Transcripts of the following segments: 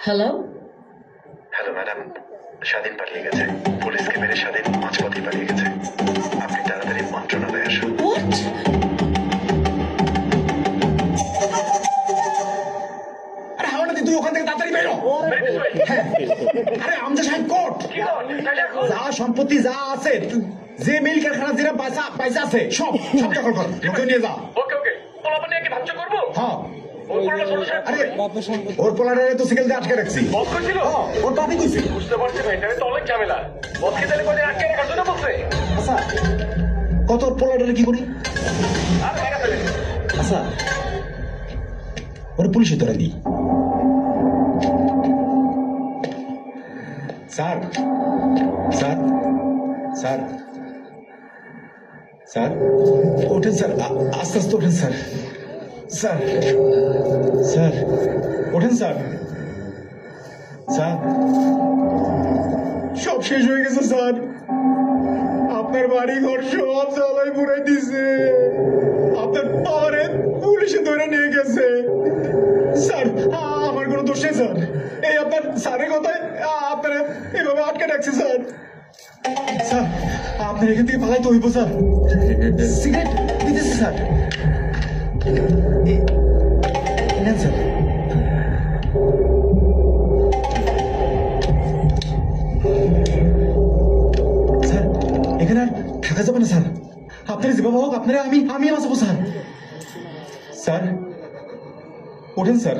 Hello hello madam, স্বাধীন পালিয়ে গেছে। পুলিশকে মেরে স্বাধীন মাঝপথে পালিয়ে গেছে। আপনি তাড়াতাড়ি মন্ত্রণালয়ে আসুন। হোয়াট? আরে হাওড়া তুই ওখান থেকে তাড়াতাড়ি বেরো। হ্যাঁ। আরে আমজা সাহেব কোর্ট যা সম্পত্তি যা আছে যে মিল কারখানা যেটা পয়সা আছে সব দখল কর, লোকে নিয়ে যা। ওকে ওকে, পোলাপান নিয়ে কি ভাবছো করবো? হ্যাঁ ওর পোলাটা ছোট সাহেব আরে ওর পোলারে তো সিকেল দিয়ে আটকে রাখছি। বস করছিল? ওর পাপি কইছে। বুঝতে পারছি ভাই, এটা তো অনেক ঝামেলা। বসকে তাহলে কদিন আটকে রাখার জন্য বলছে? আচ্ছা কত পোলারে কি করি? আর ভাগা ফেলে আচ্ছা ওর পুলিশে ধরে দিই। স্যার স্যার স্যার স্যার ওঠেন স্যার, আস্তে আস্তে ওঠেন স্যার। স্যার স্যার ওঠেন স্যার। স্যার সব শেষ হয়ে গেছে স্যার, আপনার বাড়ি ঘর সব জ্বালাই পুরাই দিছে, আপনার পাওয়ারে পুলিশে ধরে নিয়ে গেছে। স্যার আমার কোনো দোষ নেই স্যার, এই আপনার স্যারের কথায় আপনারা এভাবে আটকে রাখছে স্যার। স্যার আপনার এখান থেকে পালাইতে হইব স্যার। সিগারেট দিতেছে স্যার, নেন স্যার। স্যার এখানে আর থাকা যাবে না স্যার, আপনারা যেভাবে হোক আপনারা আমি বাঁচাবো স্যার। স্যার ওঠেন স্যার।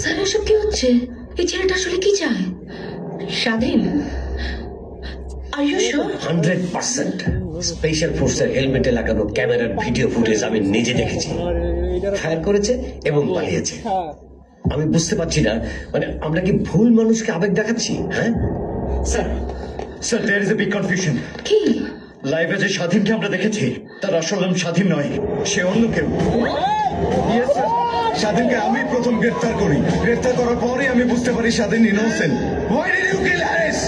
স্যার এসব কি হচ্ছে? এই ছেলেটা আসলে কি চায়? স্বাধীন, আর ইউ শিওর? 100% স্পেশাল ফোর্সের হেলমেটে লাগানো ক্যামেরার ভিডিও ফুটেজ আমি নিজে দেখেছি। ফায়ার করেছে এবং পালিয়েছে। আমি বুঝতে পারছি না, মানে আমরা কি ভুল মানুষকে আবেগ দেখাচ্ছি? হ্যাঁ sir sir there is a big confusion. কি? লাইভে যে স্বাধীনকে আমরা দেখেছি তার আসল নাম স্বাধীন নয়, সে অন্য কেউ। Yes, sir. স্বাধীনকে আমি প্রথম গ্রেফতার করি, গ্রেফতার করার পরে আমি বুঝতে পারি স্বাধীন innocent. Why did you kill Harris?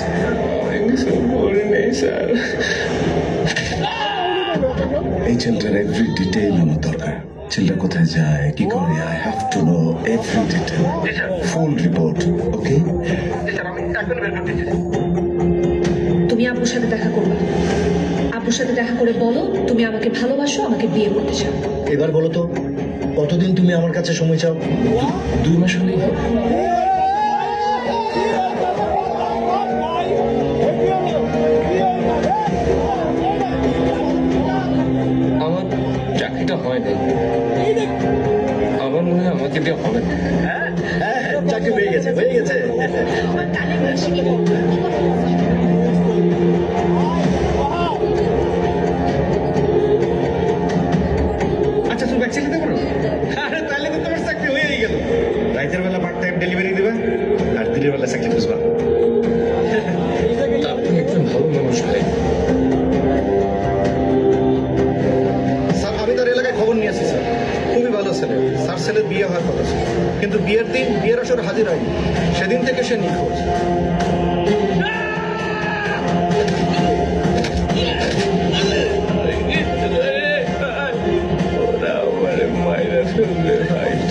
এই ছেলেটার এভরি ডিটেইল আমার দরকার। ছেলেটা কোথায় যায়, কি করে, I have to know every detail, full report. Okay আমি এখন বের করতে চাই। তুমি আপুর সাথে দেখা করবে, আপুর সাথে দেখা করে বলো তুমি আমাকে ভালোবাসো, আমাকে বিয়ে করতে চাও। এবার বলো তো, কতদিন তুমি আমার কাছে সময় চাও? 2 মাস হলেই হবে। আসি। আচ্ছা তুমি ব্যাগ চালিয়ে পারো? আরে তাহলে তো তোমার চাকরি হয়েই গেল। রাতের বেলা পার্ট টাইম ডেলিভারি দিবা আর দিনের বেলা চাকরি খুঁজবা। আপনি একজন ভালো মানুষ ভাই। স্যার আমি তার এলাকায় খবর নিয়ে আসি স্যার, খুবই ভালো ছেলে। স্যার ছেলের বিয়ে হওয়ার কথা ছিল, কিন্তু বিয়ের দিন বিয়ের আসরে হাজির হয়নি, সেদিন থেকে সে নিখোঁজ।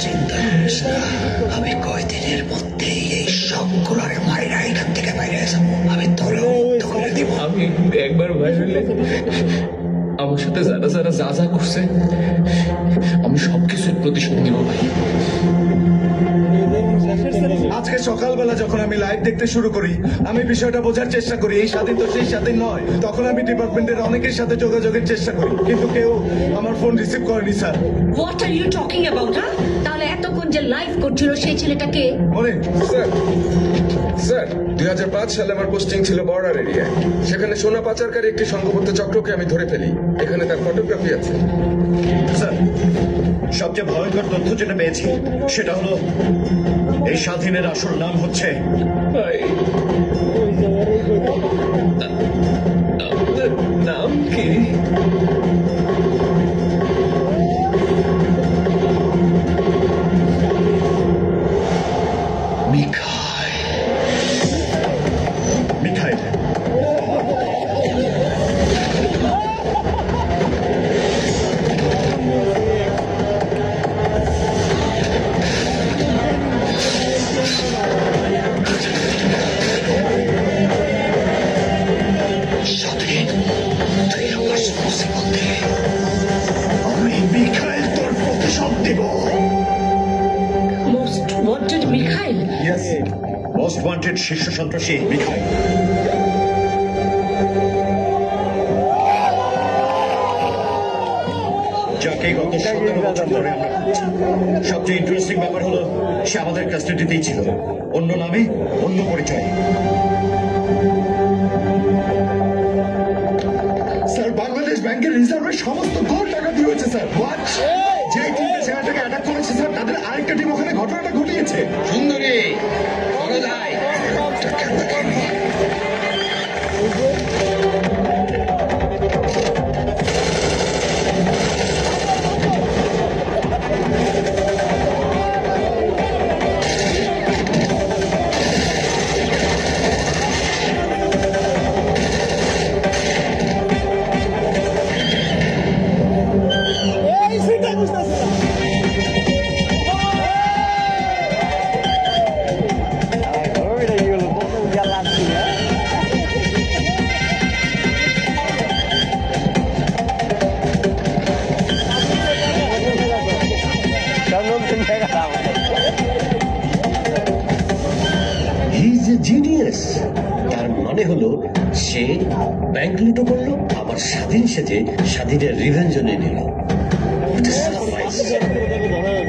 চিন্তা করিস না, আমি কয়দিনের মধ্যেই এই সবগুলোর মায়েরা এখান থেকে বাইরে যাবো। আমি তোরও মুক্ত করে দিব। আমি একবার বাইরে হলে আমার সাথে যারা যারা যা যা করছে আমি সবকিছুর প্রতিশোধ নিব ভাই। আজকে সকালবেলা যখন আমি লাইভ দেখতে শুরু করি, আমি বিষয়টা বোঝার চেষ্টা করি এই স্বাধীন তো সেই স্বাধীন নয়। তখন আমি ডিপার্টমেন্টের অনেকের সাথে যোগাযোগের চেষ্টা করি, কিন্তু কেউ আমার ফোন রিসিভ করেনি sir. What are you talking about? তাহলে এতক্ষণ যে লাইভ করছিল সেই ছেলেটাকে? মনে স্যার স্যার 2005 সালে আমার পোস্টিং ছিল বর্ডার এরিয়ায়। সেখানে সোনা পাচারকারী একটি সংঘবদ্ধ চক্রকে আমি ধরে ফেলি। এখানে তার ফটোগ্রাফি আছে। স্যার সবচেয়ে ভয়ঙ্কর তথ্য যেটা পেয়েছি সেটা হলো এই স্বাধীনের আসল নাম হচ্ছে ভাই আপনার নাম কি? মিখাইল। স্বাধীন, তুই আমার মুসিবত দিলে। আমি মিখাইল তোর প্রতিশোধ দিব। Most wanted Mikhail? Yes, most wanted শীর্ষ সন্ত্রাসী মিখাইল। যাকে গত 17 বছর ধরে আমরা খুঁজছি। সবচেয়ে ইন্টারেস্টিং ব্যাপার হলো সে আমাদের কাস্টাডিতেই ছিল, অন্য নামে অন্য পরিচয়। স্যার বাংলাদেশ ব্যাংকের রিজার্ভের সমস্ত গোল টাকা দিয়ে হয়েছে স্যার। হোয়াট? যে টিমটা ছেলেটাকে অ্যাটাক করেছে স্যার, তাদের আরেকটা টিম ওখানে ঘটনাটা ঘটিয়েছে। সুন্দরী, চলো যাই। He is a genius. তার মানে হলো সে ব্যাংক লুটো করলো, আবার স্বাধীন সেজে স্বাধীনের রিভেঞ্জও নিয়ে নিল। What a surprise!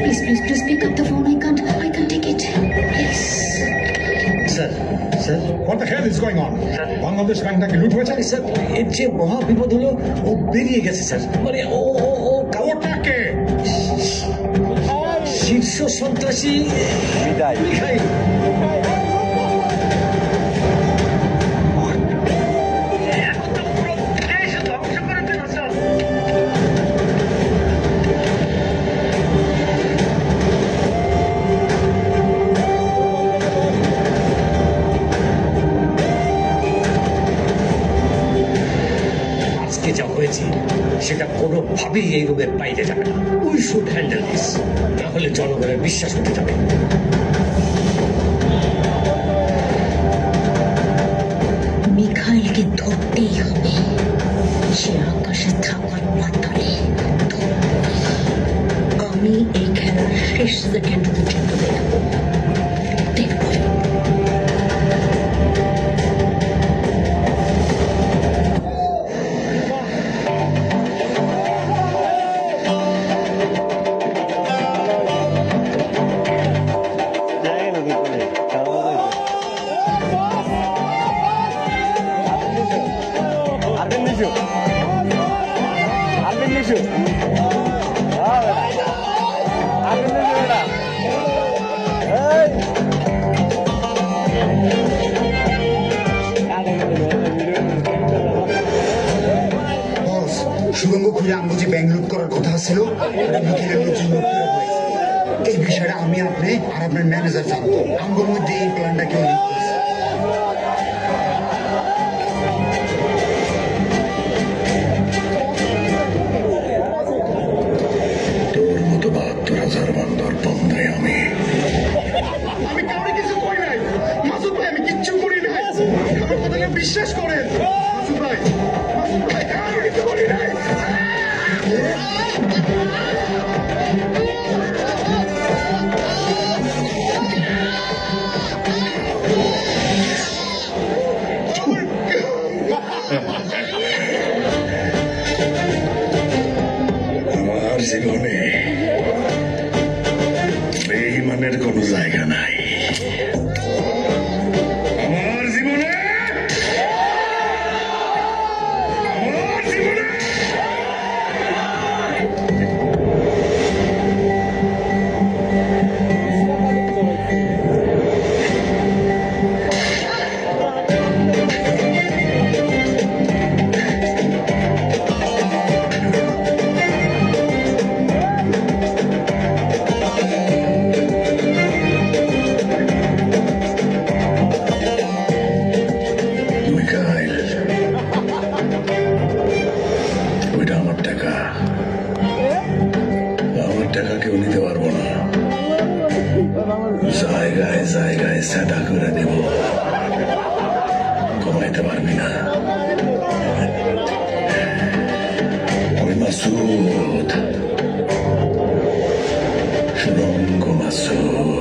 Please, please, please pick up the phone. I can't take it. Please. Sir, sir, What the hell is going on? Bangladesh ব্যাংকটাকে লুট হয়েছে? স্যার, এর যে মহা বিপদ হলো ও বেরিয়ে গেছে স্যার। মানে ও ওটাকে শীর্ষ সন্ত্রাসী মিখাইল। আজকে যা হয়েছে সেটা কোনোভাবেই এই রুমের বাইরে যাবে না। উই শুড হ্যান্ডেল দিস, না হলে জনগণের বিশ্বাস উঠে যাবে। মিখাইলকে ধরতেই হবে। সে আকাশে থাকার মাথায় আমি এই খেলার শেষ সেকেন্ড পর্যন্ত দেখবো। দেখবো। খুঁজে আমগো যে ব্যাংক লুট করার কথা ছিল ওটা বিকেলের লোকজন লুট করে ফেলাইছে। এই বিষয়টা আমি আপনি আর আপনার ম্যানেজার জানতো। আমগোর মধ্যে এই প্ল্যানটা কেউ লিক করছে। তোর মতো 72,000 বান্দার বন্ধাই আমি। আমি কাউকে কিছু করি নাই মাসুদ ভাই, আমি কিচ্ছু করি নাই। আমার কথাটা বিশ্বাস করেন মাসুদ ভাই, মাসুদ ভাই কাউকে কিছু করি নাই। আমার জীবনে বেঈমানের কোনো জায়গা নাই। আমার জীবনে মিকাইল, ওইটা আমার টাকা। আমার টাকা কেউ নিতে পারবো না। জায়গায় জায়গায় সেটা করে দেব, কমাইতে পারবি না। আমি মাসুদ, সুরঙ্গ মাসুদ।